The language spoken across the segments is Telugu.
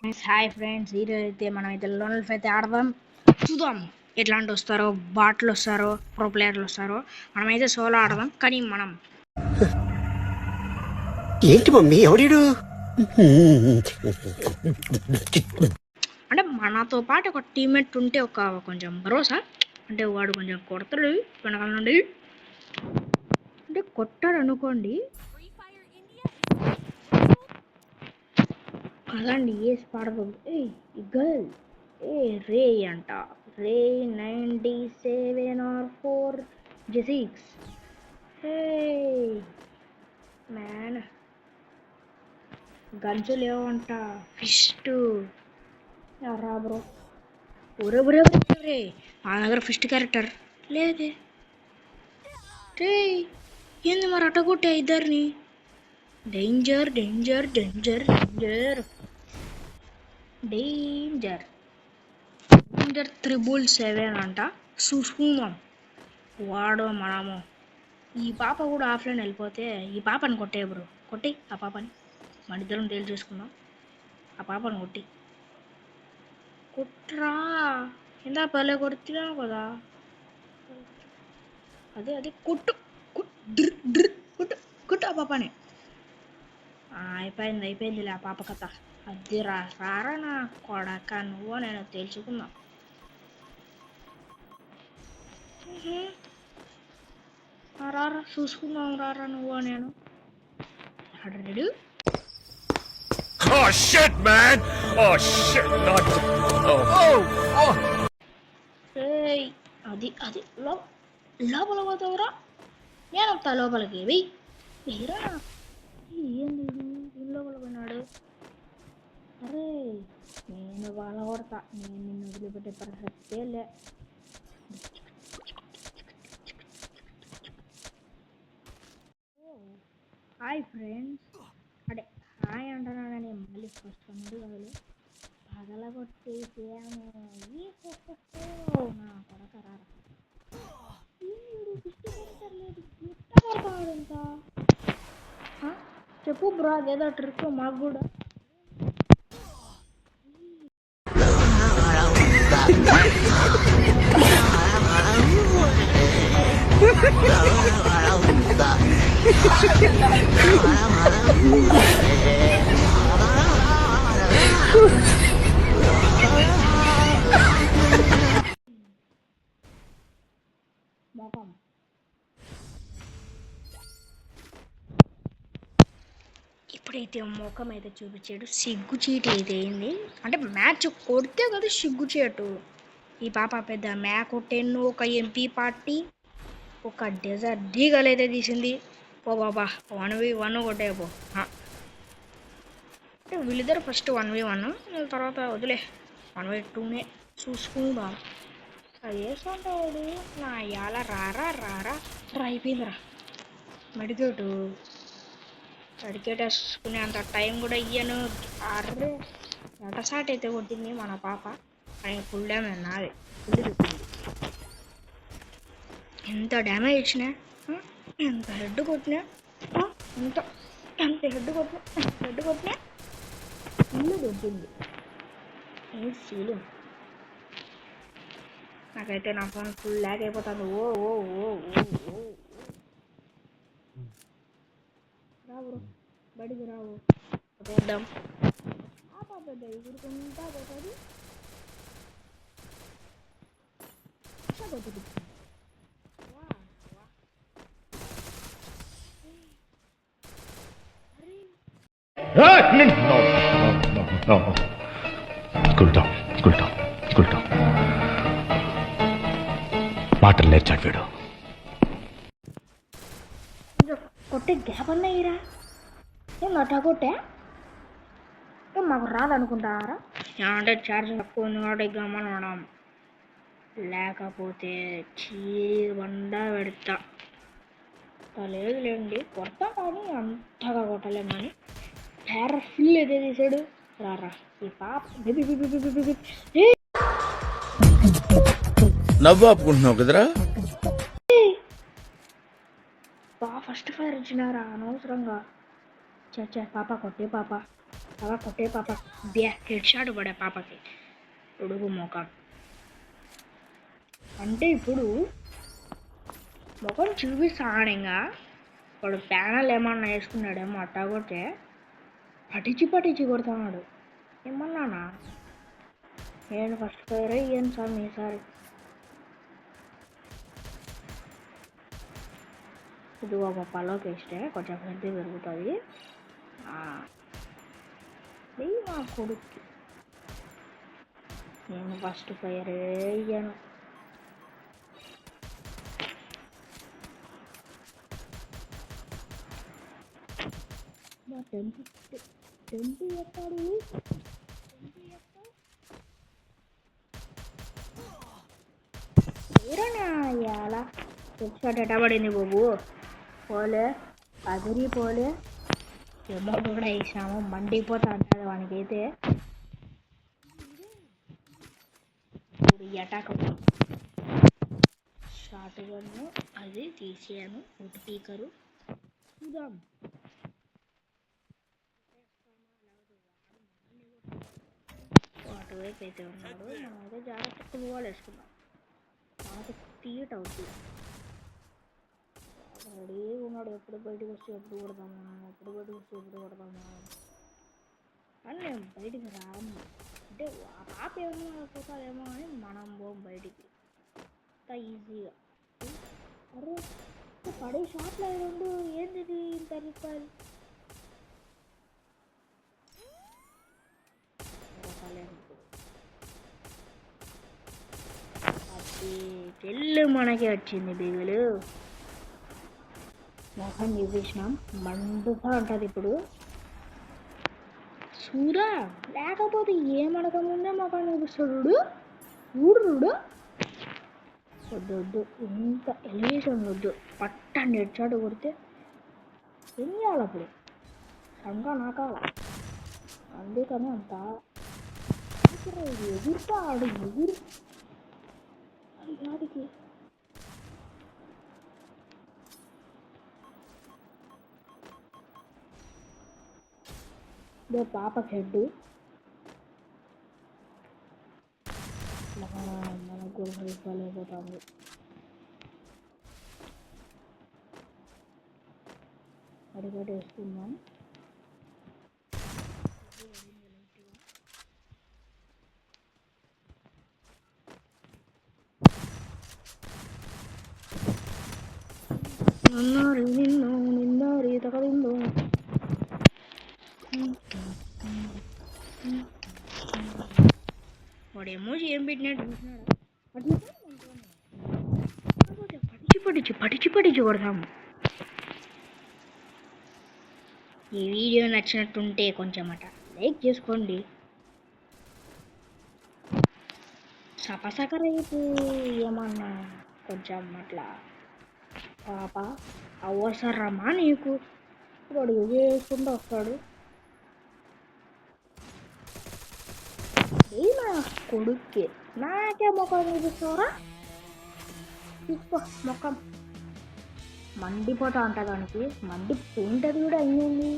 హాయ్ ఫ్రెండ్స్, ఈరోజు అయితే మనమైతే లోన్ ఎల్ఫ్ అయితే ఆడదాం. చూద్దాం ఎట్లాంటి వస్తారో, బాట్లు వస్తారో, ప్రో ప్లేయర్లు వస్తారో. మనమైతే సోలో ఆడదాం. కానీ మనం ఏంటి మమ్మీ ఎవడీడు అంటే మనతో పాటు ఒక టీమ్మేట్ ఉంటే ఒక కొంచెం భరోసా. అంటే వాడు కొంచెం కొడతాడు వెనకాల నుండి. అంటే కొట్టాడు అనుకోండి అదండి ఏసి పాడదు. ఈ గర్ల్ రే అంట. Ray 97 or 4 G6. Hey man, guns లేవంట. ఫిస్ట్ రా బ్రో. ఒరే ఒరే ఒరే, మా దగ్గర ఫిస్ట్ క్యారెక్టర్ లేదే. రే ఏంది మరి అట్టగొట్టే ఇద్దరిని. Danger danger danger danger danger danger 777 అంట. చూసుకుందాం వాడు మనము. ఈ పాప కూడా ఆఫ్లైన్ వెళ్ళిపోతే ఈ పాపని కొట్టే బ్రో. కొట్టి ఆ పాపని మన ఇద్దరం తేలి చేసుకుందాం. ఆ పాపని కొట్టి కుట్రా. ఇందా పల్లె కొడుతున్నావు కదా. అదే అదే కుట్టు కుట్టు కుట్టు ఆ పాపని. అయిపోయిందిలే ఆ పాప కథ. అది రారా నా కొడక, నువ్వు నేను తెలుసుకుందాం. రారా చూసుకుందాం, రారా నువ్వు నేను. Ready? Oh shit, man! Oh shit, not. Oh. అది అది లోపల పోతావురా. నేను వస్తా లోపలికి. వెయ్యిరా. ఏంది దీని లోపల పోయినాడు. అరే నేను వాళ్ళ కొడతా. నేను నిన్ను వదిలిపెట్టే పరిస్థితే లే. Hi friends. అదే హాయ్ అంటున్నా కానీ మళ్ళీ ఫస్ట్ ముందు కాదు పగల కొట్టేసాము. నా కొడక రారా. చెప్పు బ్రో, అదేదో ట్రిక్ మాకు కూడా. మొఖం ఇప్పుడైతే ముఖం అయితే చూపించాడు. సిగ్గు చీటి అయితే అయింది. అంటే మ్యాచ్ కొడితే కదా సిగ్గు చేయటు. ఈ పాప పెద్ద మ్యాక్ 10 ఒక ఎంపీ పార్టీ ఒక డెజర్ట్ డీగల్ అయితే తీసింది. పో బాబా 1v1 కొట్టే పో. అంటే వీళ్ళిద్దరు ఫస్ట్ 1v1, తర్వాత వదిలే 1v2నే చూసుకుందాం. వేసుకుంటాడు నా ఇవాళ. రారా రారా అయిపోయిందిరా. మెడికేటు వేసుకునే అంత టైం కూడా ఇయ్యను. అర్రే ఎటసాట్ అయితే కొట్టింది మన పాప. అని ఫుల్ డ్యామేజ్ నాదే. ఫుల్ చెప్పింది. ఎంత డ్యామేజ్ ఇచ్చినా, ఎంత హెడ్ కొట్టినా, ఎంత ఎంత హెడ్ కొట్టినా ఫుల్ దొబ్బింది. ఏం ఫీలింగ్ నాకైతే. నా ఫోన్ ఫుల్ ల్యాగ్ అయిపోతుంది. ఓ ఓ ఓ ఓ రావు బడికి రావు పోద్దాం. ఆ పాప ఎగురుకుంటా పోతుంది. No. Cool down. మాటలు నేర్చాడు వీడు. కొట్టే గ్యాప్ అన్నాయిరా. ఏం అట్టా కొట్టే మాకు రాదనుకుంటారా? అంటే ఛార్జింగ్ తక్కువ ఉంది కాబట్టి గమనడం. లేకపోతే బండ పెడతా. లేదు లేండి కొడతా, కానీ అంతగా కొట్టలేము. కానీ టైర్ ఫుల్ అయితే తీసాడు. రారా ఈ పాప నవ్వు ఆపుకుంటున్నావు కదరా. ఫస్ట్ ఫైర్ ఇచ్చినారా అనవసరంగా. చచ్చా పాప కొట్టే పాప. అలా కొట్టే పాప హెడ్ షాట్ పడే పాపకి ఉడుగు మొఖం. అంటే ఇప్పుడు ముఖం చూపిస్తాడు. ఇంకా వాడు ప్యానల్ ఏమన్నా వేసుకున్నాడేమో అట్టా కొట్టే పటిచి కొడుతున్నాడు. ఏమన్నానా నేను ఫస్ట్ ఫైర్ అయ్యాను సార్ ఈసారి. ఇది ఒక పళ్ళకి వేస్తే కొంచెం హెల్తీ పెరుగుతుంది. మా కొడుక్కి నేను ఫస్ట్ ఫైర్ అయ్యాను. టెంపు ఎత్తాడు ఎలా హెడ్షాట్ ఎట్టబడింది బాబు. పోలే అదిరి పోలే. ఏమో కూడా వేసాము మండిపోతా అంటారు వానికైతే. అటాక్ షార్ట్ గన్ను అది తీసాను. ఉట్టి పీకరు చూద్దాం. అటువైపు అయితే ఉన్నాడు. మనమైతే జాగ్రత్త పువ్వాలు వేసుకున్నాం. మనకి తీయట అవుతుంది. రెడీ ఉన్నాడు. ఎప్పుడు బయటకు వస్తే ఎప్పుడు కొడతాము, ఎప్పుడు బయటకు వస్తే ఎప్పుడు కొడతాము అని మేము బయటికి రాము. అంటే ఆ పాప ఏమన్నా పోతాదేమో అని మనం పోం బయటికి అంత ఈజీగా. అరే పడే షాట్లు రెండు ఏంది ఇంత రూపాయలు అది తెల్లు మనకి వచ్చింది బిగులు. మొహం చూపించినాం మండుతా ఉంటుంది ఇప్పుడు. చూరా లేకపోతే ఏమనక ముందే మొఖం చూపిస్తాడు. చూడు వద్దు ఇంత ఎలివేషన్ వద్దు. పట్టండి హెడ్షాట్ కొడితే ఏం చేయాలి అప్పుడు? సంగా నాకాల. అందుకని అంత ఎగురుతాడు అది గాడికి. పాపకి హెడ్ మనకు కూడా హెల్ప్లేకపోతాము. అడిగటి వేసుకుందాం. నిన్నారి తగలిందో. వాడు ఎమోజీ ఏం పెట్టినట్టు చూసినాడా? పడిచి కొడతాము. ఈ వీడియో నచ్చినట్టుంటే కొంచెం లైక్ చేసుకోండి. సపసక రేపు ఏమన్నా కొంచెం అట్లా పాప అవసరమా నీకు? వాడు వేసుకుంటూ వస్తాడు. నా కొడుక్కి నాకే ముఖం చూపిస్తావరా? తీసుకో ముఖం మండిపోతా ఉంటా. దానికి మండిపోయింటది కూడా అయ్యింది.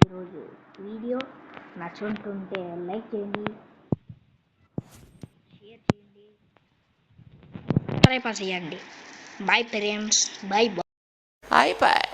ఈరోజు వీడియో నచ్చుంటుంటే లైక్ చేయండి, షేర్ చేయండి, సబ్స్క్రైబ్ చేయండి. Bye parents. Bye bye.